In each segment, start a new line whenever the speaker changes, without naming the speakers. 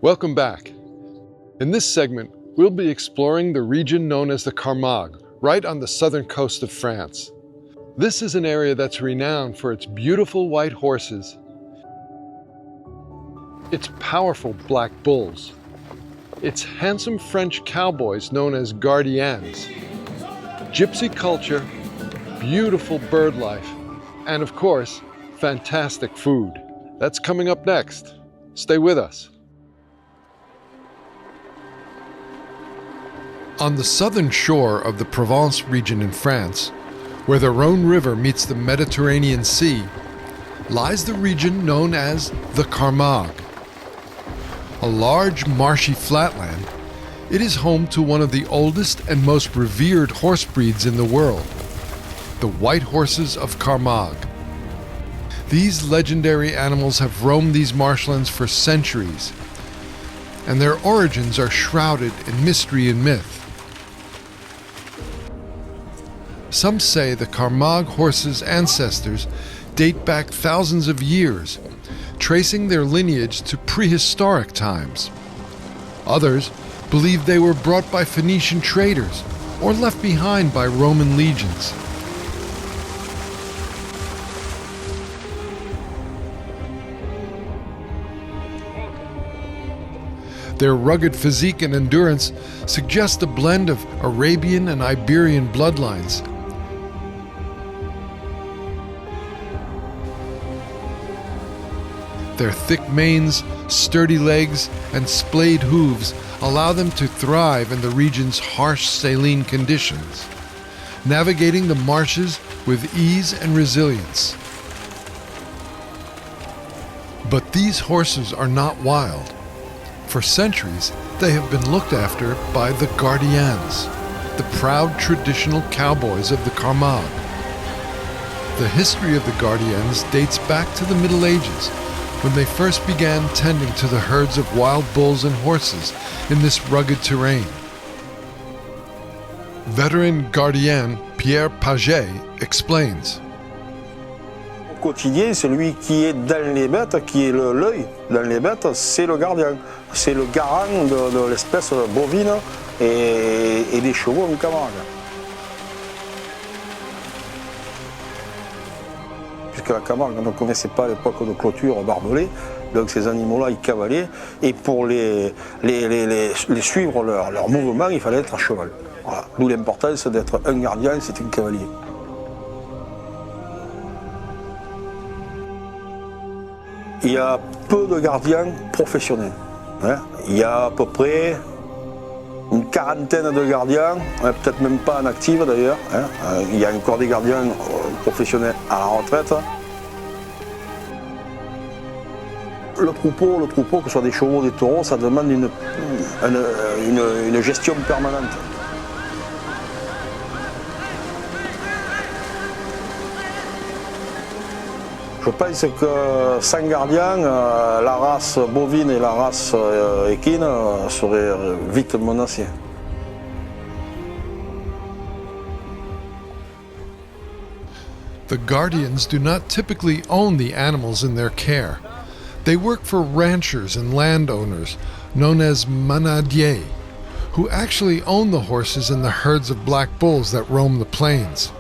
Welcome back. In this segment, we'll be exploring the region known as the Camargue, right on the southern coast of France. This is an area that's renowned for its beautiful white horses, its powerful black bulls, its handsome French cowboys known as Gardians, Gypsy culture, beautiful bird life, and of course, fantastic food. That's coming up next. Stay with us. On the southern shore of the Provence region in France, where the Rhone River meets the Mediterranean Sea, lies the region known as the Camargue. A large marshy flatland, it is home to one of the oldest and most revered horse breeds in the world, the white horses of Camargue. These legendary animals have roamed these marshlands for centuries, and their origins are shrouded in mystery and myth. Some say the Camargue horses' ancestors date back thousands of years, tracing their lineage to prehistoric times. Others believe they were brought by Phoenician traders or left behind by Roman legions. Their rugged physique and endurance suggest a blend of Arabian and Iberian bloodlines. Their thick manes, sturdy legs, and splayed hooves allow them to thrive in the region's harsh saline conditions, navigating the marshes with ease and resilience. But these horses are not wild. For centuries, they have been looked after by the Gardians, the proud traditional cowboys of the Camargue. The history of the Gardians dates back to the Middle Ages, when they first began tending to the herds of wild bulls and horses in this rugged terrain. Veteran Gardien Pierre Paget explains.
Au quotidien, celui qui est dans les bêtes, qui est l'œil dans les bêtes, c'est le gardien. C'est le garant de l'espèce bovine et des chevaux en Camargue. Puisque la Camargue ne connaissait pas l'époque de clôture barbelée, donc ces animaux-là, ils cavalaient, et pour les suivre leur mouvement, il fallait être à cheval. Voilà. D'où l'importance d'être un gardien, c'est un cavalier. Il y a peu de gardiens professionnels. Il y a à peu près une quarantaine de gardiens, peut-être même pas en active d'ailleurs. Il y a encore des gardiens professionnels à la retraite. Le troupeau, que ce soit des chevaux ou des taureaux, ça demande une gestion permanente. Je pense que sans gardien, la race bovine et la race équine seraient vite menacées.
The Gardians do not typically own the animals in their care. They work for ranchers and landowners known as manadiers, who actually own the horses and the herds of black bulls that roam the plains.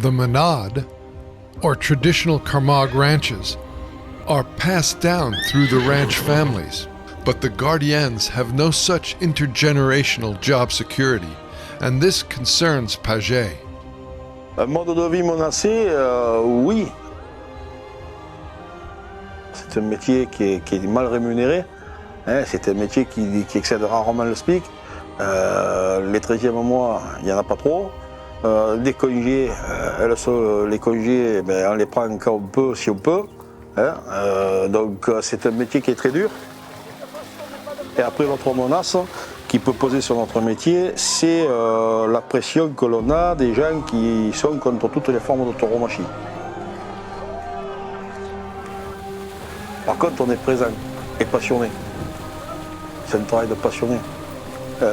The manade, or traditional Camargue ranches, are passed down through the ranch families, but the Gardiens have no such intergenerational job security, and this concerns Paget.
Un mode de vie menacé, oui. C'est un métier qui est mal rémunéré, c'est un métier qui excède rarement le SMIC. Les 13e mois, il n'y en a pas trop. Des congés, les congés, on les prend quand on peut, si on peut. Donc c'est un métier qui est très dur. Et après, l'autre menace qui peut poser sur notre métier, c'est la pression que l'on a des gens qui sont contre toutes les formes de tauromachie. Par contre, on est présent et passionné. C'est un travail de passionné.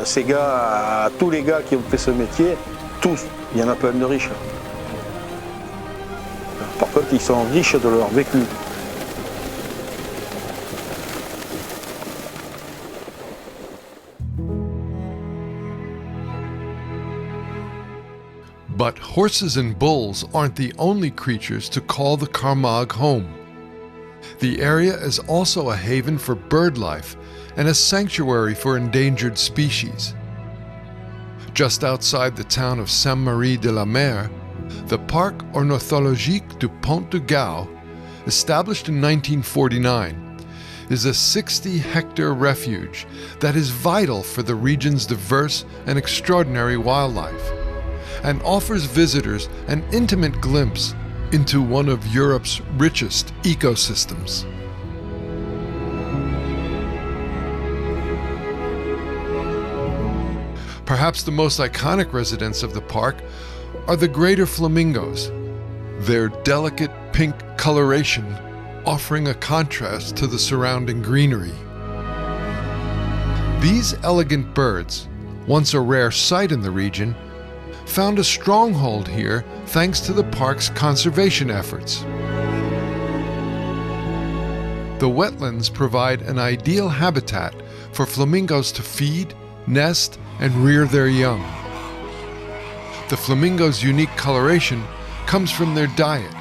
Ces gars, tous les gars qui ont fait ce métier, tous, il y en a plein de riches. Par contre, ils sont riches de leur vécu.
But horses and bulls aren't the only creatures to call the Camargue home. The area is also a haven for bird life and a sanctuary for endangered species. Just outside the town of Maries-de-la-Mer, the Parc Ornithologique du Pont du Gau, established in 1949, is a 60-hectare refuge that is vital for the region's diverse and extraordinary wildlife, and offers visitors an intimate glimpse into one of Europe's richest ecosystems. Perhaps the most iconic residents of the park are the greater flamingos, their delicate pink coloration offering a contrast to the surrounding greenery. These elegant birds, once a rare sight in the region, found a stronghold here thanks to the park's conservation efforts. The wetlands provide an ideal habitat for flamingos to feed, nest, and rear their young. The flamingos' unique coloration comes from their diet,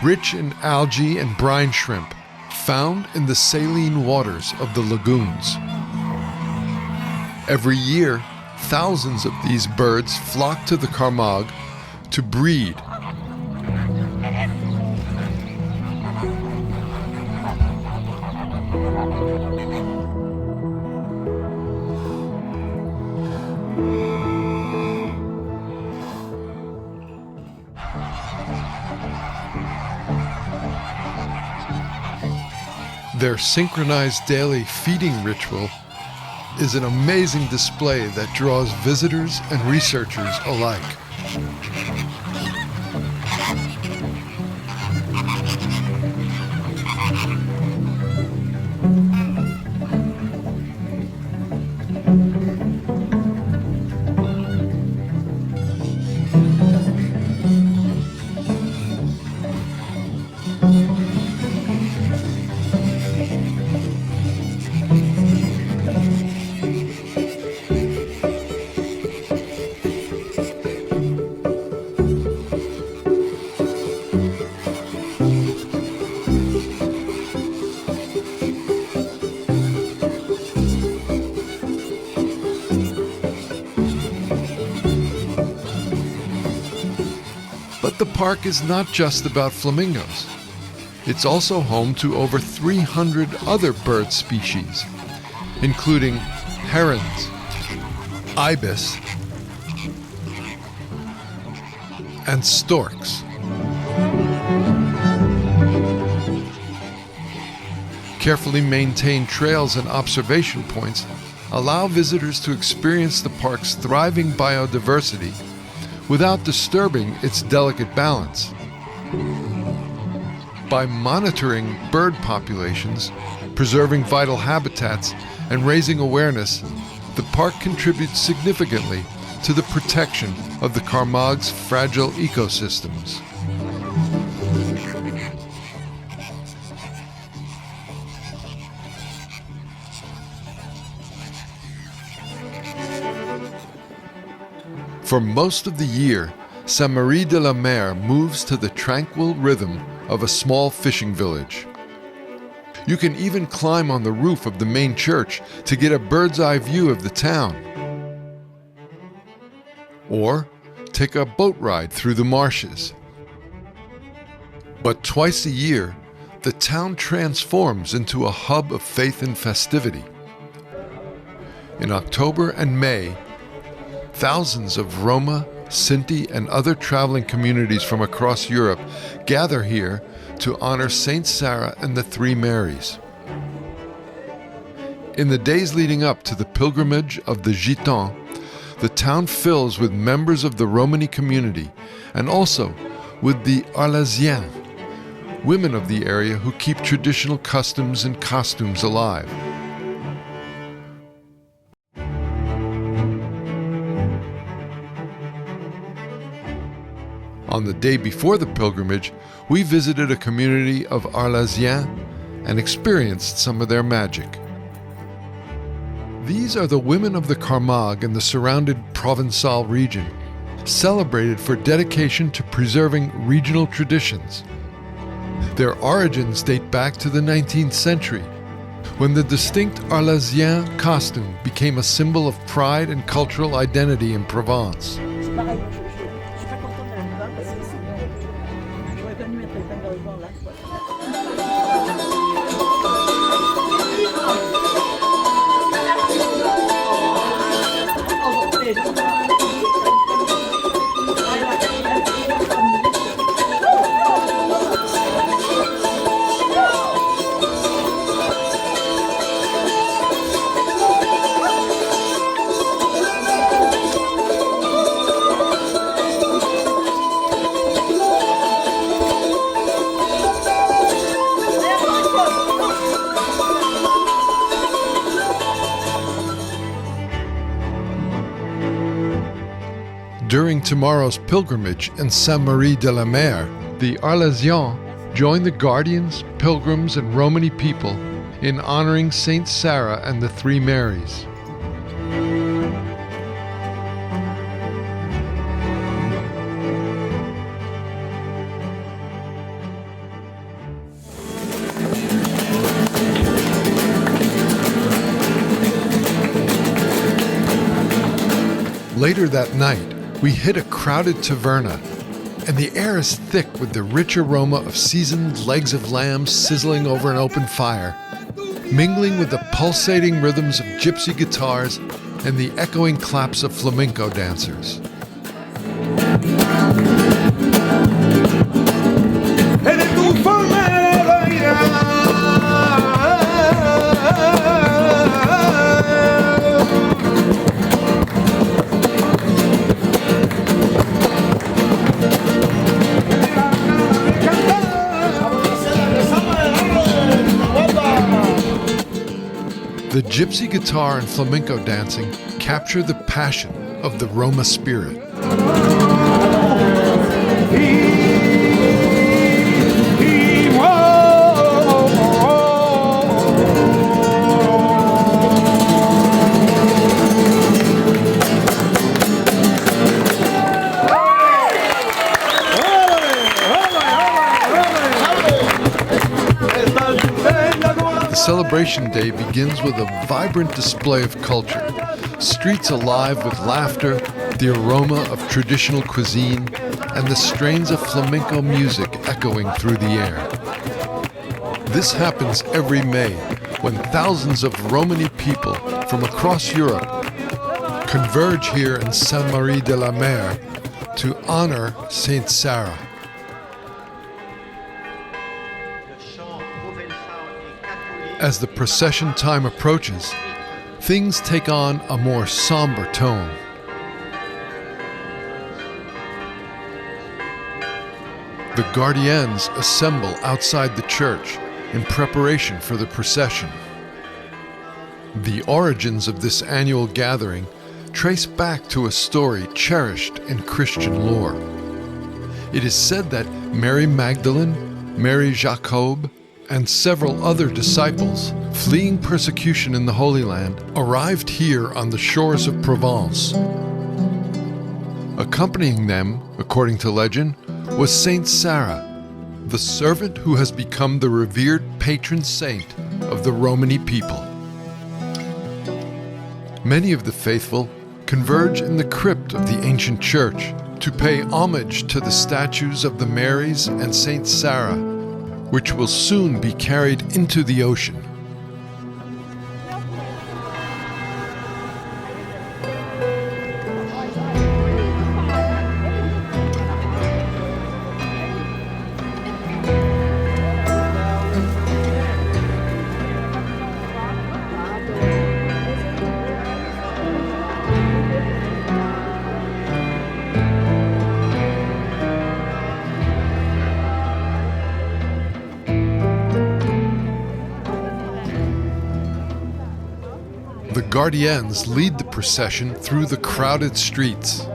rich in algae and brine shrimp, found in the saline waters of the lagoons. Every year, thousands of these birds flock to the Camargue to breed. Their synchronized daily feeding ritual is an amazing display that draws visitors and researchers alike. But the park is not just about flamingos. It's also home to over 300 other bird species, including herons, ibis, and storks. Carefully maintained trails and observation points allow visitors to experience the park's thriving biodiversity without disturbing its delicate balance. By monitoring bird populations, preserving vital habitats, and raising awareness, the park contributes significantly to the protection of the Camargue's fragile ecosystems. For most of the year, Maries-de-la-Mer moves to the tranquil rhythm of a small fishing village. You can even climb on the roof of the main church to get a bird's-eye view of the town. Or take a boat ride through the marshes. But twice a year, the town transforms into a hub of faith and festivity. In October and May, thousands of Roma, Sinti, and other traveling communities from across Europe gather here to honor Saint Sarah and the Three Marys. In the days leading up to the pilgrimage of the Gitan, the town fills with members of the Romani community and also with the Arlessienes, women of the area who keep traditional customs and costumes alive. On the day before the pilgrimage, we visited a community of Arlessienes and experienced some of their magic. These are the women of the Camargue and the surrounded Provençal region, celebrated for dedication to preserving regional traditions. Their origins date back to the 19th century, when the distinct Arlessien costume became a symbol of pride and cultural identity in Provence. During tomorrow's pilgrimage in Maries-de-la-Mer, the Arlessienes join the Gardians, Pilgrims, and Romany people in honoring Saint Sarah and the Three Marys. Later that night, we hit a crowded taverna, and the air is thick with the rich aroma of seasoned legs of lamb sizzling over an open fire, mingling with the pulsating rhythms of gypsy guitars and the echoing claps of flamenco dancers. The gypsy guitar and flamenco dancing capture the passion of the Roma spirit. The celebration day begins with a vibrant display of culture, streets alive with laughter, the aroma of traditional cuisine, and the strains of flamenco music echoing through the air. This happens every May, when thousands of Romany people from across Europe converge here in Maries-de-la-Mer to honor Saint Sarah. As the procession time approaches, things take on a more somber tone. The Gardians assemble outside the church in preparation for the procession. The origins of this annual gathering trace back to a story cherished in Christian lore. It is said that Mary Magdalene, Mary Jacob, and several other disciples, fleeing persecution in the Holy Land, arrived here on the shores of Provence. Accompanying them, according to legend, was Saint Sarah, the servant who has become the revered patron saint of the Romany people. Many of the faithful converge in the crypt of the ancient church to pay homage to the statues of the Marys and Saint Sarah, which will soon be carried into the ocean. The Gardians lead the procession through the crowded streets.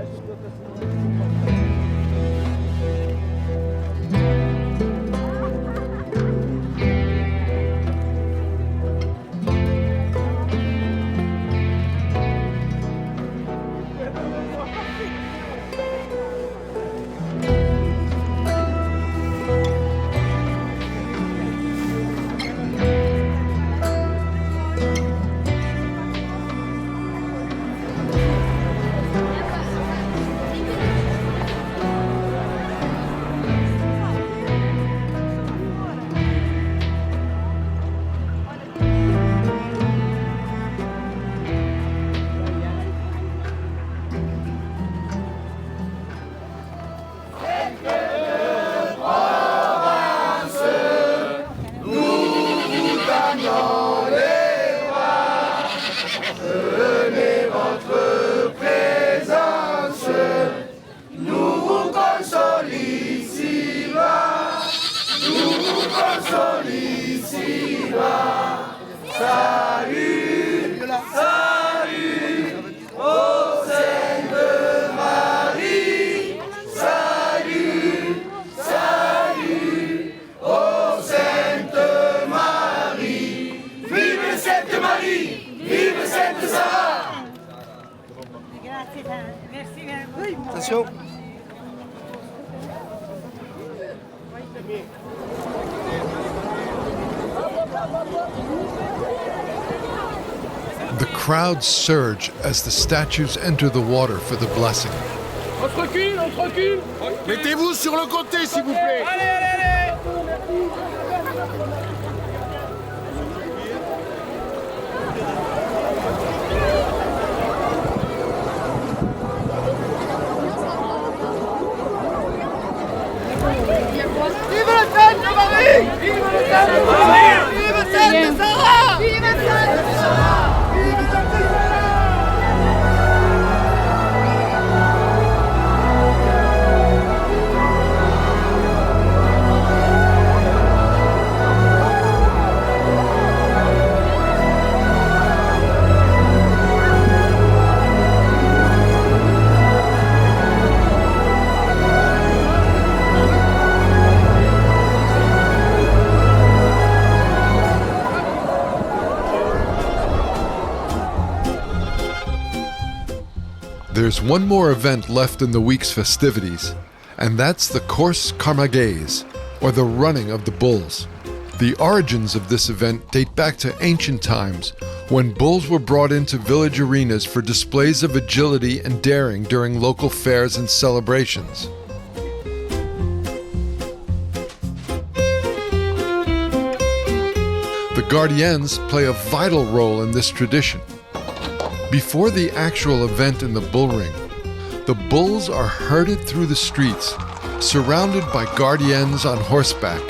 Attention.
The crowds surge as the statues enter the water for the blessing.
On recule, on recule.
Mettez-vous sur le côté, s'il vous plaît.
Vive le Sainte de Marie! Vive le Sainte de Marie! Vive le Sainte de Sarah! Vive le Sainte de Sarah! Vive le Sainte de Sarah!
There's one more event left in the week's festivities, and that's the course Camarguese, or the running of the bulls. The origins of this event date back to ancient times, when bulls were brought into village arenas for displays of agility and daring during local fairs and celebrations. The Gardians play a vital role in this tradition. Before the actual event in the bull ring, the bulls are herded through the streets, surrounded by Gardians on horseback,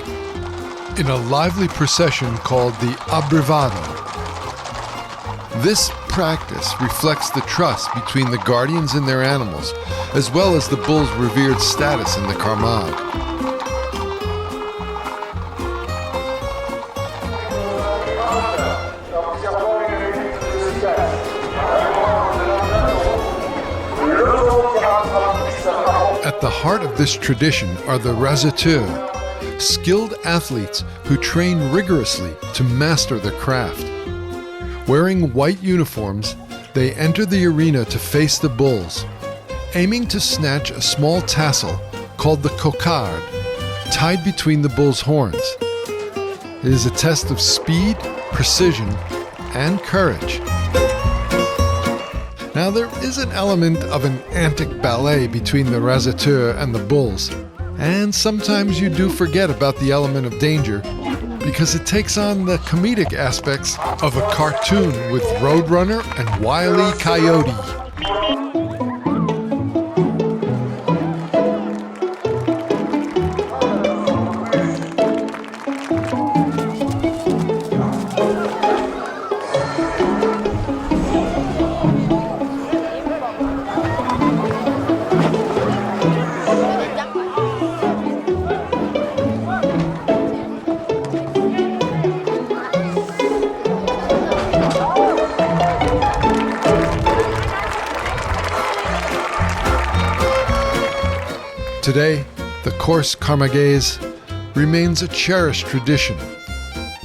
in a lively procession called the abbrivado. This practice reflects the trust between the Gardians and their animals, as well as the bull's revered status in the Camargue. At the heart of this tradition are the raseteurs, skilled athletes who train rigorously to master their craft. Wearing white uniforms, they enter the arena to face the bulls, aiming to snatch a small tassel called the cocarde, tied between the bull's horns. It is a test of speed, precision, and courage. Now, there is an element of an antic ballet between the raseteur and the bulls, and sometimes you do forget about the element of danger because it takes on the comedic aspects of a cartoon with Roadrunner and Wile E. Coyote. Today, the course Camarguese remains a cherished tradition,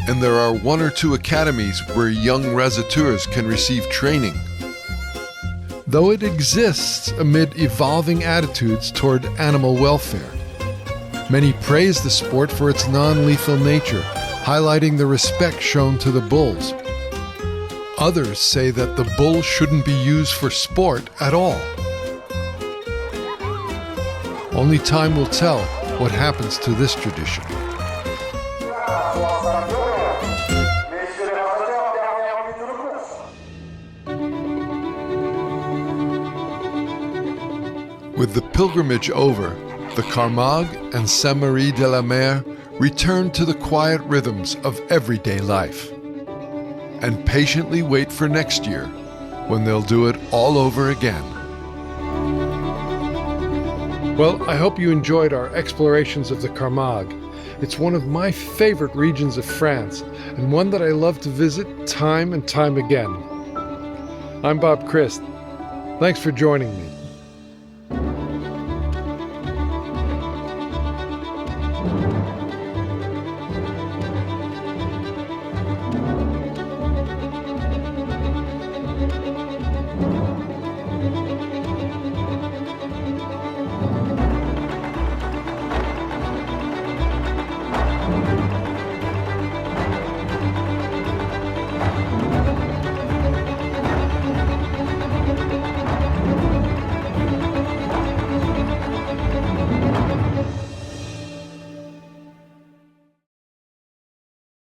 and there are 1 or 2 academies where young raseteurs can receive training. Though it exists amid evolving attitudes toward animal welfare. Many praise the sport for its non-lethal nature, highlighting the respect shown to the bulls. Others say that the bull shouldn't be used for sport at all. Only time will tell what happens to this tradition. With the pilgrimage over, the Camargue and Maries-de-la-Mer return to the quiet rhythms of everyday life and patiently wait for next year when they'll do it all over again. Well, I hope you enjoyed our explorations of the Camargue. It's one of my favorite regions of France, and one that I love to visit time and time again. I'm Bob Krist. Thanks for joining me.